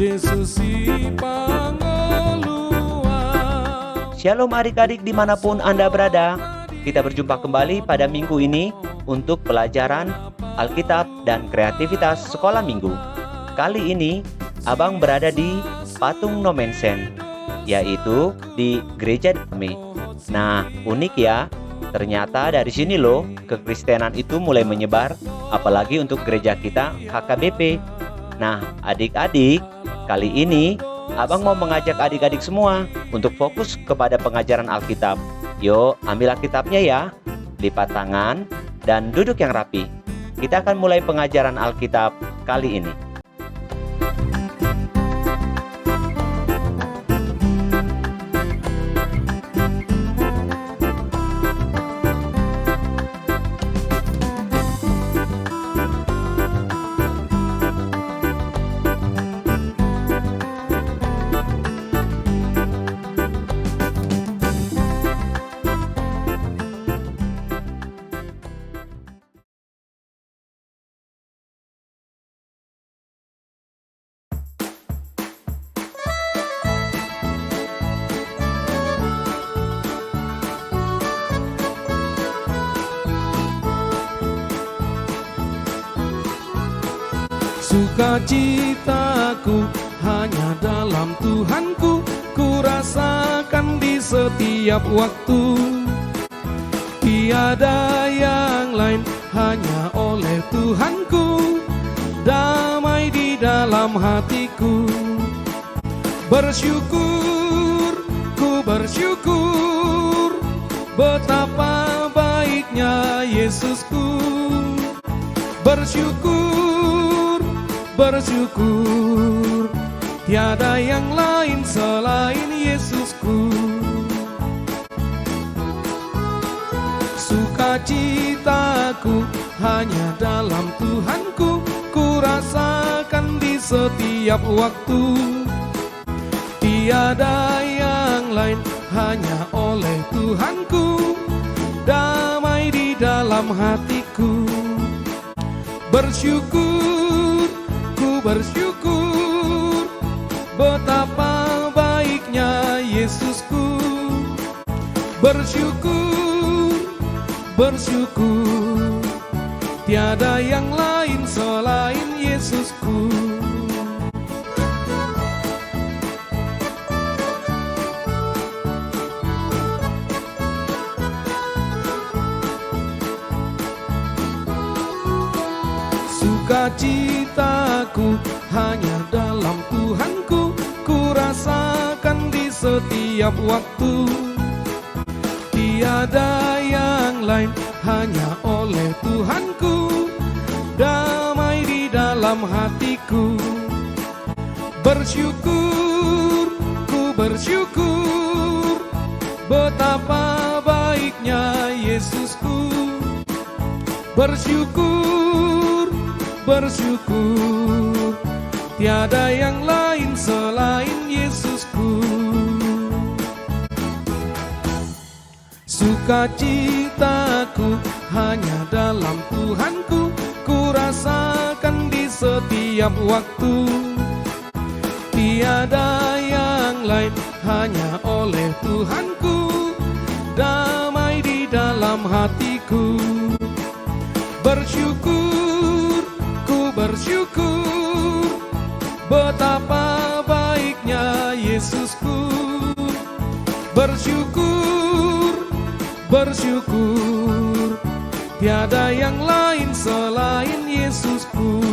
Yesus si pangeluar. Shalom adik-adik dimanapun Anda berada. Kita berjumpa kembali pada minggu ini untuk pelajaran Alkitab dan kreativitas sekolah minggu. Kali ini Abang berada di Patung Nomensen, yaitu di Gereja Damai. Nah, unik ya. Ternyata dari sini loh, kekristenan itu mulai menyebar, apalagi untuk gereja kita HKBP. Nah, adik-adik, kali ini Abang mau mengajak adik-adik semua untuk fokus kepada pengajaran Alkitab. Yuk, ambil Alkitabnya ya, lipat tangan, dan duduk yang rapi. Kita akan mulai pengajaran Alkitab kali ini. Sukacitaku hanya dalam Tuhanku, ku rasakan di setiap waktu. Tiada yang lain, hanya oleh Tuhanku, damai di dalam hatiku. Bersyukur, ku bersyukur, betapa baiknya Yesusku. Bersyukur, tiada yang lain selain Yesusku. Sukacitaku hanya dalam Tuhanku, ku rasakan di setiap waktu. Tiada yang lain, hanya oleh Tuhanku, damai di dalam hatiku. Bersyukur, ku bersyukur, betapa baiknya Yesusku. Bersyukur, tiada yang lain selain Yesusku. Sukacitaku hanya dalam Tuhanku, ku rasakan di setiap waktu. Tiada yang lain, hanya oleh Tuhanku, damai di dalam hatiku. Bersyukur, ku bersyukur, betapa baiknya Yesusku. Bersyukur, tiada yang lain selain Yesusku. Sukacitaku hanya dalam Tuhanku, ku rasakan di setiap waktu. Tiada yang lain, hanya oleh Tuhanku, damai di dalam hatiku. Bersyukur, ku bersyukur, betapa baiknya Yesusku. Bersyukur, tiada yang lain selain Yesusku.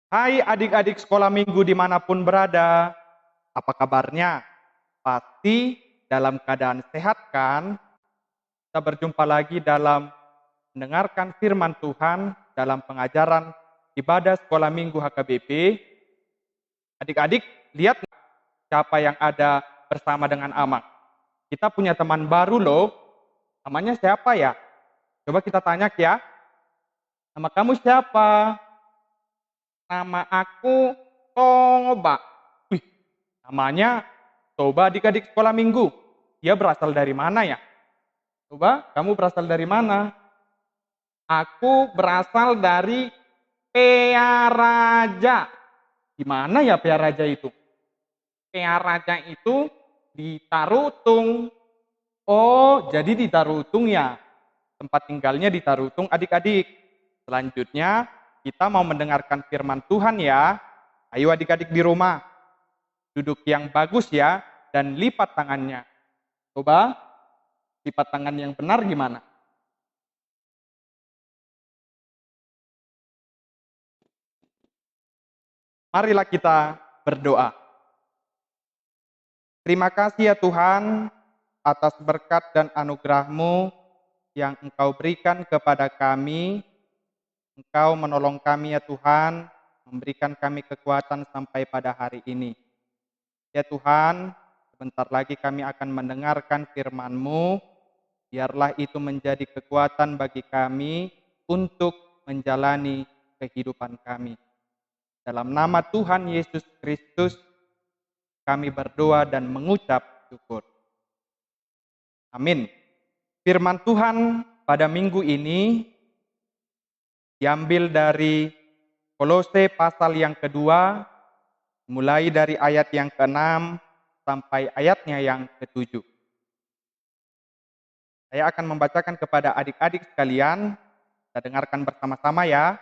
Hai adik-adik sekolah minggu dimanapun berada, apa kabarnya? Pasti dalam keadaan sehat kan? Kita berjumpa lagi dalam mendengarkan firman Tuhan dalam pengajaran ibadah sekolah minggu HKBP. Adik-adik, lihat siapa yang ada bersama dengan Amang. Kita punya teman baru loh. Namanya siapa ya? Coba kita tanya ya. Nama kamu siapa? Nama aku Toba. Wih, namanya Toba adik-adik sekolah minggu. Dia berasal dari mana ya? Coba, kamu berasal dari mana? Aku berasal dari Pearaja. Di mana ya Pearaja itu? Pearaja itu di Tarutung. Oh, jadi di Tarutung ya. Tempat tinggalnya di Tarutung adik-adik. Selanjutnya kita mau mendengarkan firman Tuhan ya. Ayo adik-adik di rumah. Duduk yang bagus ya dan lipat tangannya. Coba lipat tangan yang benar gimana? Marilah kita berdoa. Terima kasih ya Tuhan atas berkat dan anugerah-Mu yang Engkau berikan kepada kami. Engkau menolong kami ya Tuhan, memberikan kami kekuatan sampai pada hari ini. Ya Tuhan, sebentar lagi kami akan mendengarkan firman-Mu. Biarlah itu menjadi kekuatan bagi kami untuk menjalani kehidupan kami. Dalam nama Tuhan Yesus Kristus, kami berdoa dan mengucap syukur. Amin. Firman Tuhan pada minggu ini diambil dari Kolose pasal yang kedua, mulai dari ayat yang ke-6 sampai ayatnya yang ke-7. Saya akan membacakan kepada adik-adik sekalian, kita dengarkan bersama-sama ya.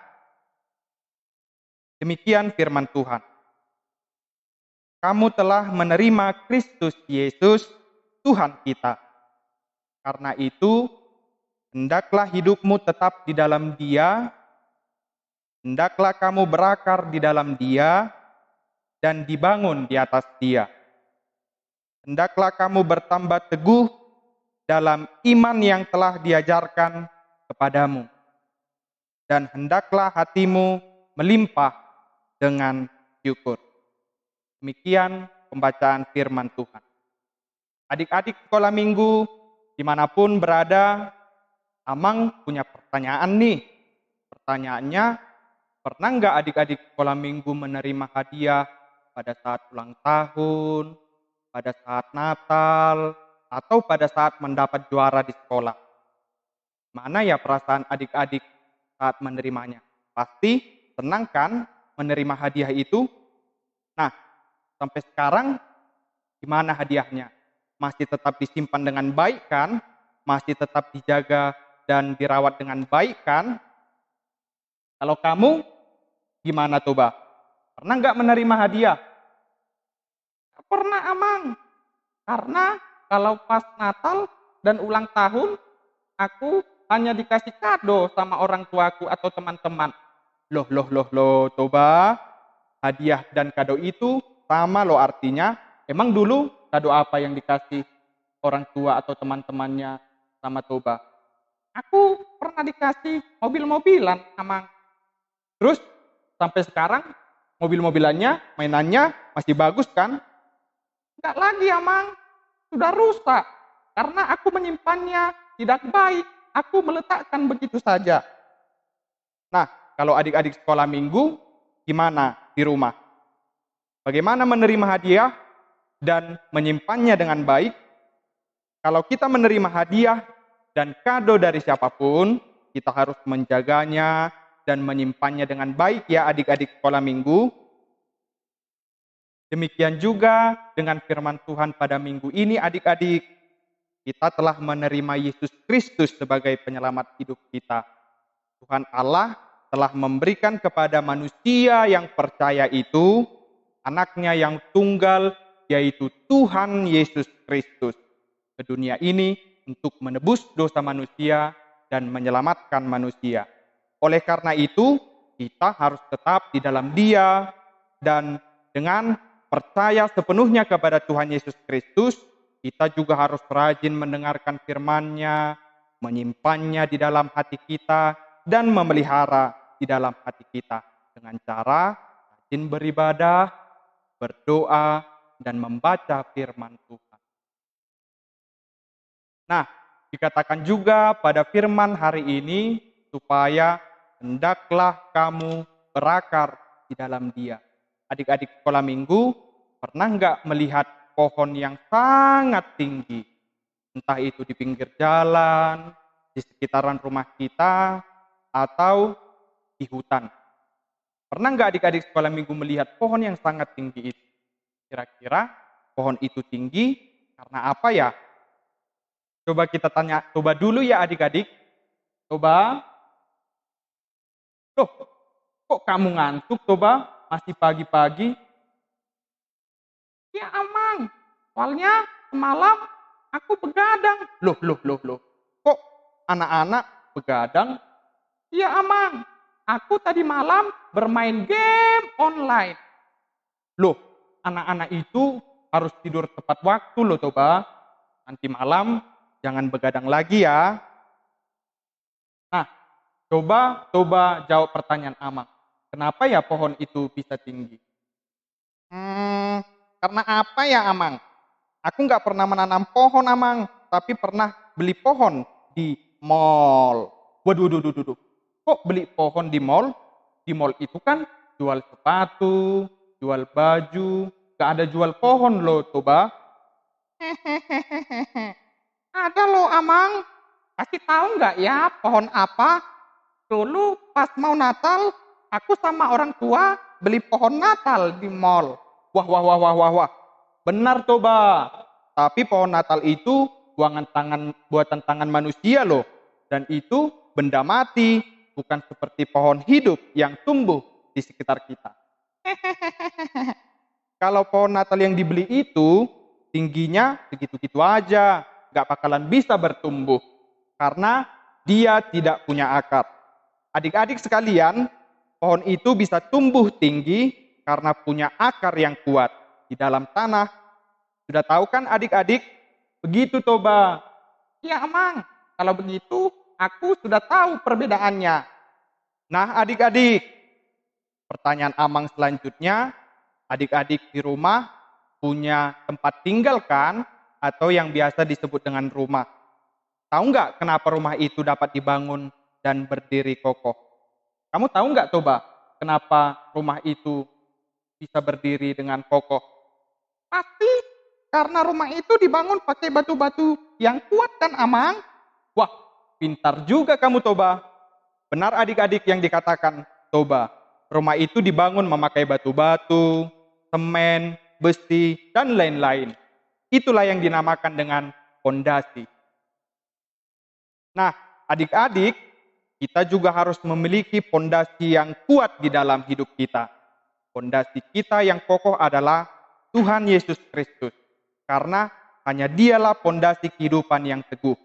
Demikian firman Tuhan. Kamu telah menerima Kristus Yesus, Tuhan kita. Karena itu, hendaklah hidupmu tetap di dalam Dia, hendaklah kamu berakar di dalam Dia, dan dibangun di atas Dia. Hendaklah kamu bertambah teguh dalam iman yang telah diajarkan kepadamu. Dan hendaklah hatimu melimpah dengan syukur. Demikian pembacaan firman Tuhan. Adik-adik sekolah minggu, dimanapun berada, Amang punya pertanyaan nih. Pertanyaannya, pernah nggak adik-adik sekolah minggu menerima hadiah pada saat ulang tahun, pada saat Natal, atau pada saat mendapat juara di sekolah? Mana ya perasaan adik-adik saat menerimanya? Pasti senang kan menerima hadiah itu? Nah, sampai sekarang gimana hadiahnya? Masih tetap disimpan dengan baik kan? Masih tetap dijaga dan dirawat dengan baik kan? Kalau kamu gimana coba? Pernah nggak menerima hadiah? Pernah Amang. Karena kalau pas Natal dan ulang tahun, aku hanya dikasih kado sama orang tuaku atau teman-teman. Loh, coba hadiah dan kado itu sama loh artinya. Emang dulu kado apa yang dikasih orang tua atau teman-temannya sama Toba? Aku pernah dikasih mobil-mobilan, Amang. Terus sampai sekarang mobil-mobilannya, mainannya masih bagus kan? Enggak lagi, Amang. Sudah rusak. Karena aku menyimpannya tidak baik. Aku meletakkan begitu saja. Nah, kalau adik-adik sekolah minggu, gimana di rumah? Bagaimana menerima hadiah dan menyimpannya dengan baik? Kalau kita menerima hadiah dan kado dari siapapun, kita harus menjaganya dan menyimpannya dengan baik ya adik-adik sekolah minggu. Demikian juga dengan firman Tuhan pada minggu ini adik-adik. Kita telah menerima Yesus Kristus sebagai penyelamat hidup kita. Tuhan Allah telah memberikan kepada manusia yang percaya itu anaknya yang tunggal, yaitu Tuhan Yesus Kristus ke dunia ini untuk menebus dosa manusia dan menyelamatkan manusia. Oleh karena itu, kita harus tetap di dalam Dia dan dengan percaya sepenuhnya kepada Tuhan Yesus Kristus, kita juga harus rajin mendengarkan firman-Nya, menyimpannya di dalam hati kita, dan memelihara di dalam hati kita dengan cara rajin beribadah, berdoa, dan membaca firman Tuhan. Nah, dikatakan juga pada firman hari ini supaya hendaklah kamu berakar di dalam Dia. Adik-adik sekolah minggu, pernah nggak melihat pohon yang sangat tinggi? Entah itu di pinggir jalan, di sekitaran rumah kita, atau di hutan. Pernah nggak adik-adik sekolah minggu melihat pohon yang sangat tinggi itu? Kira-kira pohon itu tinggi karena apa ya? Coba kita tanya, coba dulu ya adik-adik. Coba, loh kok kamu ngantuk coba? Masih pagi-pagi? Ya Amang, soalnya semalam aku begadang. Loh. Kok anak-anak begadang? Iya Amang, aku tadi malam bermain game online. Loh, anak-anak itu harus tidur tepat waktu loh coba. Nanti malam jangan begadang lagi ya. Nah, coba jawab pertanyaan Amang. Kenapa ya pohon itu bisa tinggi? Karena apa ya Amang? Aku nggak pernah menanam pohon Amang, tapi pernah beli pohon di mall. Waduh. Kok beli pohon di mall? Di mall itu kan jual sepatu, jual baju, nggak ada jual pohon loh, coba. Ada loh Amang. Kasih tahu nggak ya pohon apa? Dulu pas mau Natal, aku sama orang tua beli pohon Natal di mall. Wah. Benar coba. Tapi pohon Natal itu buatan tangan manusia loh. Dan itu benda mati, bukan seperti pohon hidup yang tumbuh di sekitar kita. Kalau pohon Natal yang dibeli itu tingginya segitu-gitu aja, gak bakalan bisa bertumbuh karena dia tidak punya akar. Adik-adik sekalian, pohon itu bisa tumbuh tinggi karena punya akar yang kuat di dalam tanah. Sudah tahu kan adik-adik? Begitu coba. Ya Amang, kalau begitu aku sudah tahu perbedaannya. Nah adik-adik, pertanyaan Amang selanjutnya, adik-adik di rumah punya tempat tinggal kan? Atau yang biasa disebut dengan rumah. Tahu nggak kenapa rumah itu dapat dibangun dan berdiri kokoh? Kamu tahu nggak coba kenapa rumah itu bisa berdiri dengan kokoh? Pasti karena rumah itu dibangun pakai batu-batu yang kuat kan Amang? Wah, pintar juga kamu Toba. Benar adik-adik yang dikatakan Toba. Rumah itu dibangun memakai batu-batu, semen, besi, dan lain-lain. Itulah yang dinamakan dengan fondasi. Nah, adik-adik, kita juga harus memiliki fondasi yang kuat di dalam hidup kita. Fondasi kita yang kokoh adalah Tuhan Yesus Kristus. Karena hanya dialah fondasi kehidupan yang teguh.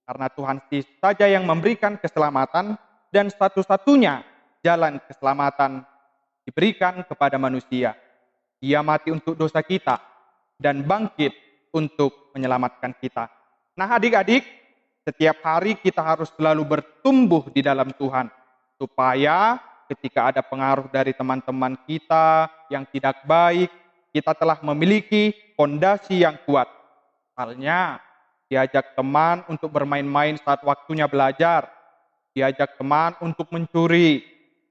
Karena Tuhan saja yang memberikan keselamatan dan satu-satunya jalan keselamatan diberikan kepada manusia. Dia mati untuk dosa kita dan bangkit untuk menyelamatkan kita. Nah adik-adik, setiap hari kita harus selalu bertumbuh di dalam Tuhan. Supaya ketika ada pengaruh dari teman-teman kita yang tidak baik, kita telah memiliki fondasi yang kuat. Halnya, diajak teman untuk bermain-main saat waktunya belajar. Diajak teman untuk mencuri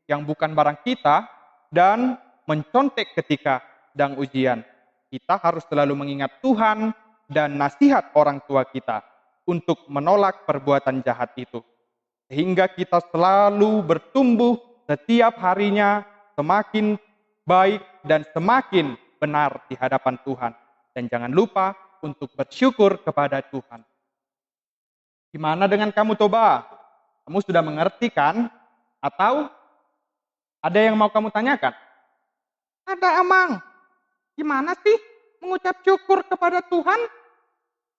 yang bukan barang kita dan mencontek ketika sedang ujian. Kita harus selalu mengingat Tuhan dan nasihat orang tua kita untuk menolak perbuatan jahat itu. Sehingga kita selalu bertumbuh setiap harinya semakin baik dan semakin benar di hadapan Tuhan. Dan jangan lupa untuk bersyukur kepada Tuhan. Gimana dengan kamu Toba? Kamu sudah mengerti kan? Atau ada yang mau kamu tanyakan? Ada Amang. Gimana sih mengucap syukur kepada Tuhan?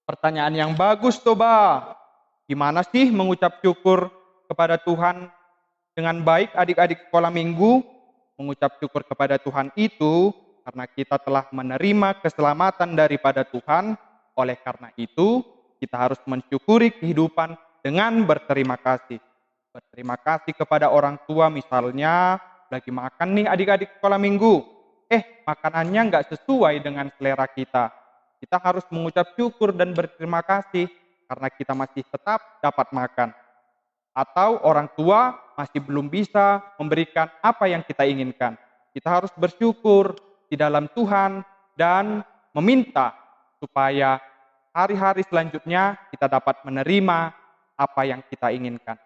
Pertanyaan yang bagus Toba. Gimana sih mengucap syukur kepada Tuhan dengan baik adik-adik sekolah minggu? Mengucap syukur kepada Tuhan itu karena kita telah menerima keselamatan daripada Tuhan. Oleh karena itu, kita harus mensyukuri kehidupan dengan berterima kasih. Berterima kasih kepada orang tua misalnya, lagi makan nih adik-adik sekolah minggu. Makanannya nggak sesuai dengan selera kita. Kita harus mengucap syukur dan berterima kasih karena kita masih tetap dapat makan. Atau orang tua masih belum bisa memberikan apa yang kita inginkan. Kita harus bersyukur di dalam Tuhan dan meminta supaya hari-hari selanjutnya kita dapat menerima apa yang kita inginkan.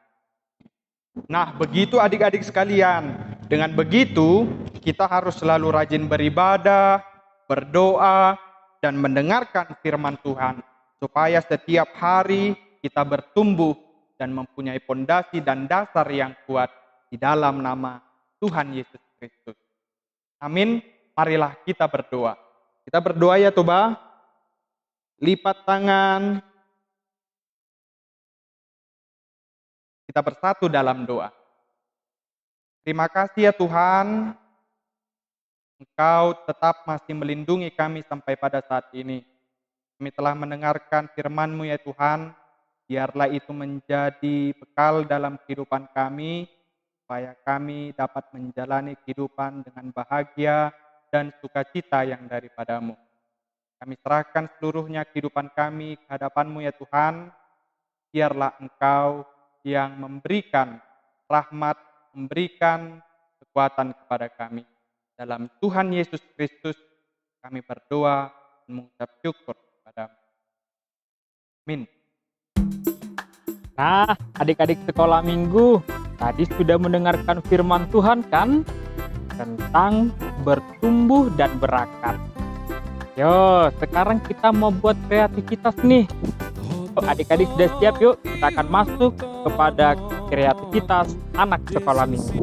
Nah, begitu adik-adik sekalian. Dengan begitu, kita harus selalu rajin beribadah, berdoa, dan mendengarkan firman Tuhan. Supaya setiap hari kita bertumbuh dan mempunyai pondasi dan dasar yang kuat di dalam nama Tuhan Yesus Kristus. Amin. Marilah kita berdoa. Kita berdoa ya Toba. Lipat tangan. Kita bersatu dalam doa. Terima kasih ya Tuhan, Engkau tetap masih melindungi kami sampai pada saat ini. Kami telah mendengarkan firman-Mu ya Tuhan, biarlah itu menjadi bekal dalam kehidupan kami, supaya kami dapat menjalani kehidupan dengan bahagia dan sukacita yang daripada-Mu. Kami serahkan seluruhnya kehidupan kami ke hadapan-Mu ya Tuhan, biarlah Engkau yang memberikan rahmat, memberikan kekuatan kepada kami. Dalam Tuhan Yesus Kristus kami berdoa dan mengucap syukur kepada-Mu. Amin. Nah, adik-adik sekolah minggu, tadi sudah mendengarkan firman Tuhan kan? Tentang bertumbuh dan berakar. Yo, sekarang kita mau buat kreativitas nih. Adik-adik sudah siap yuk? Kita akan masuk kepada kreativitas anak sekolah minggu.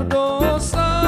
Dosa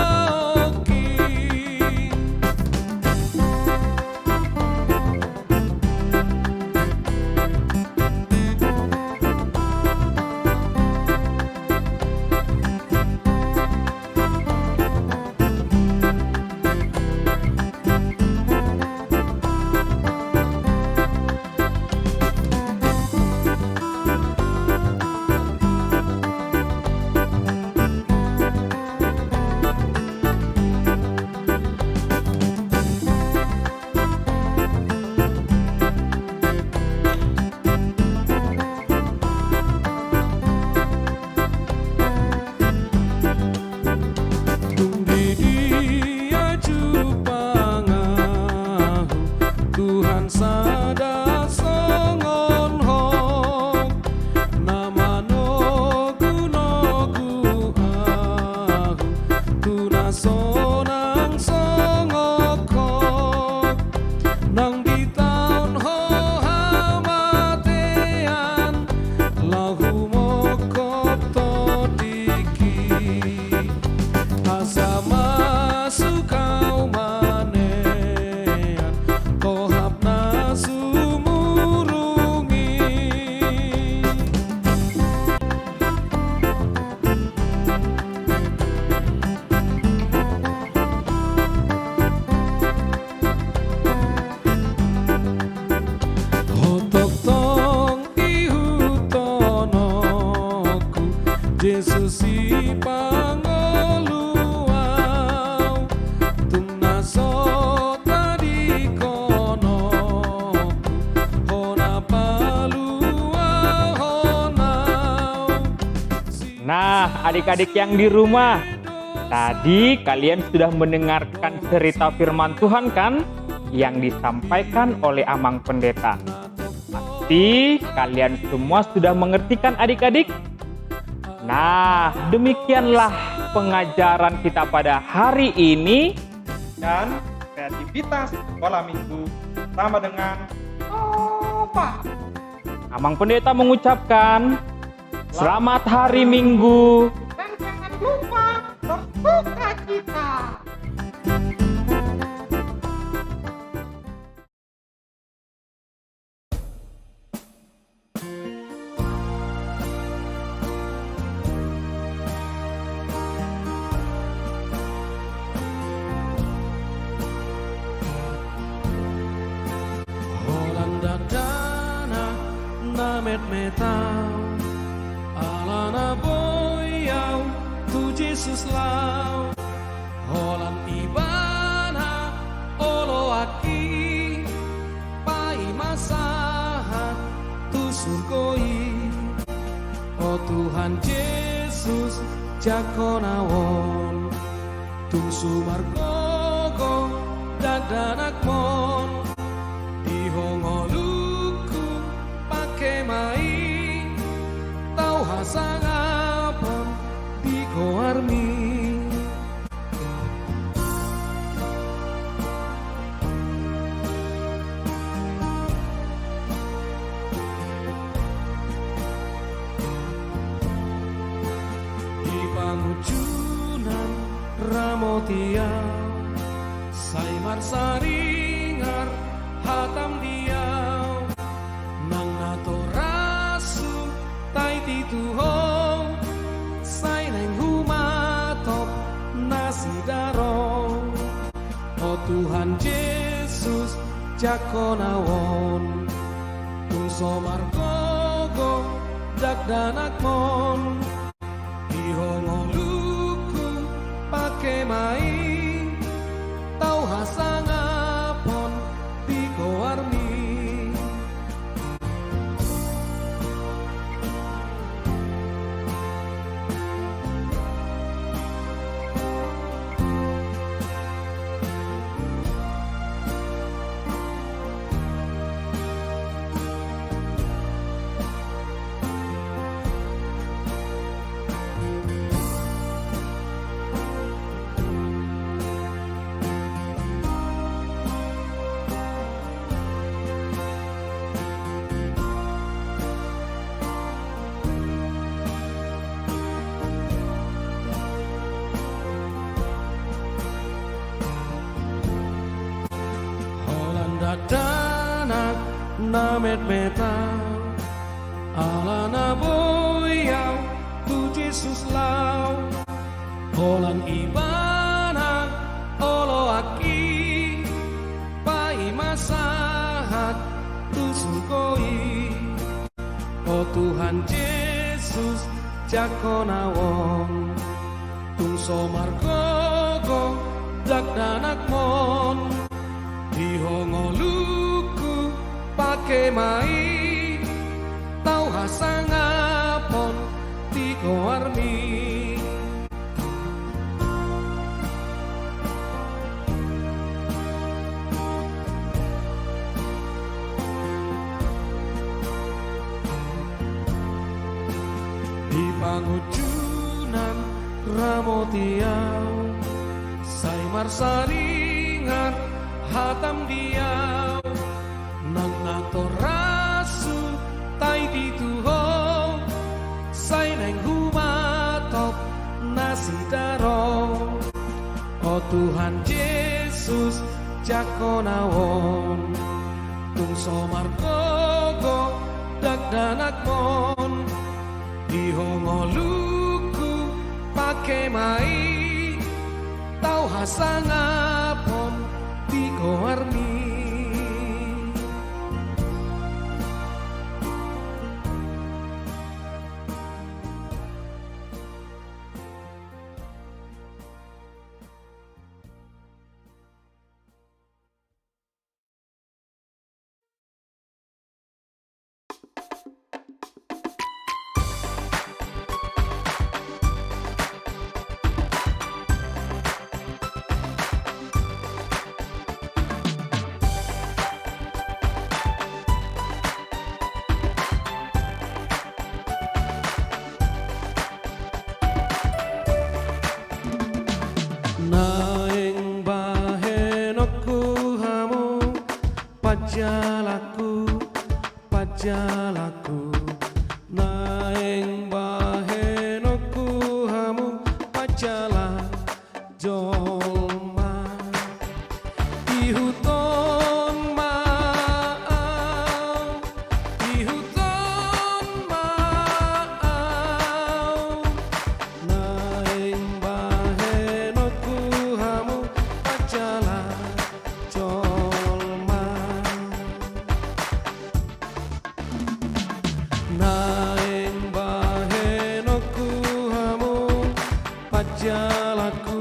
asa masuk kau manean kohap nasumurungi hotok tong ihutonoku Yesus si pangoluau tumna sota di konoku hona paluau honau. Nah, adik-adik yang di rumah, tadi kalian sudah mendengarkan cerita firman Tuhan kan? Yang disampaikan oleh Amang Pendeta. Pasti kalian semua sudah mengerti kan adik-adik? Nah, demikianlah pengajaran kita pada hari ini. Dan kreativitas sekolah minggu sama dengan apa? Amang Pendeta mengucapkan selamat hari Minggu. Dan jangan lupa bersuka cita. Holanda dana namet metau alana boyau tu Jesus lau Holan ibana olo aki pai masahat tu surgoi oh Tuhan Yesus jakonawon tum sumargogo dadanakmon dihongoluku pake mai tau hasangapon di koarmi di pangujunan ramotia saimar saringar hatam diau nang nato rasu tai tituho sai neng humatop nasi daro oh Tuhan Yesus jakonawon tungso margogo dakdanakmon dihongoluku pake mai tau hasangapon di koarmi danak namet metau alana boyau tu Jesus lau holan ibana olo aki pai masahat tu surgoi oh Tuhan Yesus jakonawon tungso margogo dakdanakmon dihongoluku pake mai tau hasangapon di koarmi di pangujunan ramotiau saimar saringar hatam diau nang nato rasu tai dituho sai neng humatop nasi daro Oh Tuhan Yesus jakonawon tung somar kogo dagdanakon dihongoluku pake mai tau hasangapon di koarni. Naeng bahenokku hamu pajalaku naeng bahenokku hamu pajala jolma ihuton maau naeng bahenokku hamu pajala jolma naeng bahenokku hamu pajalaku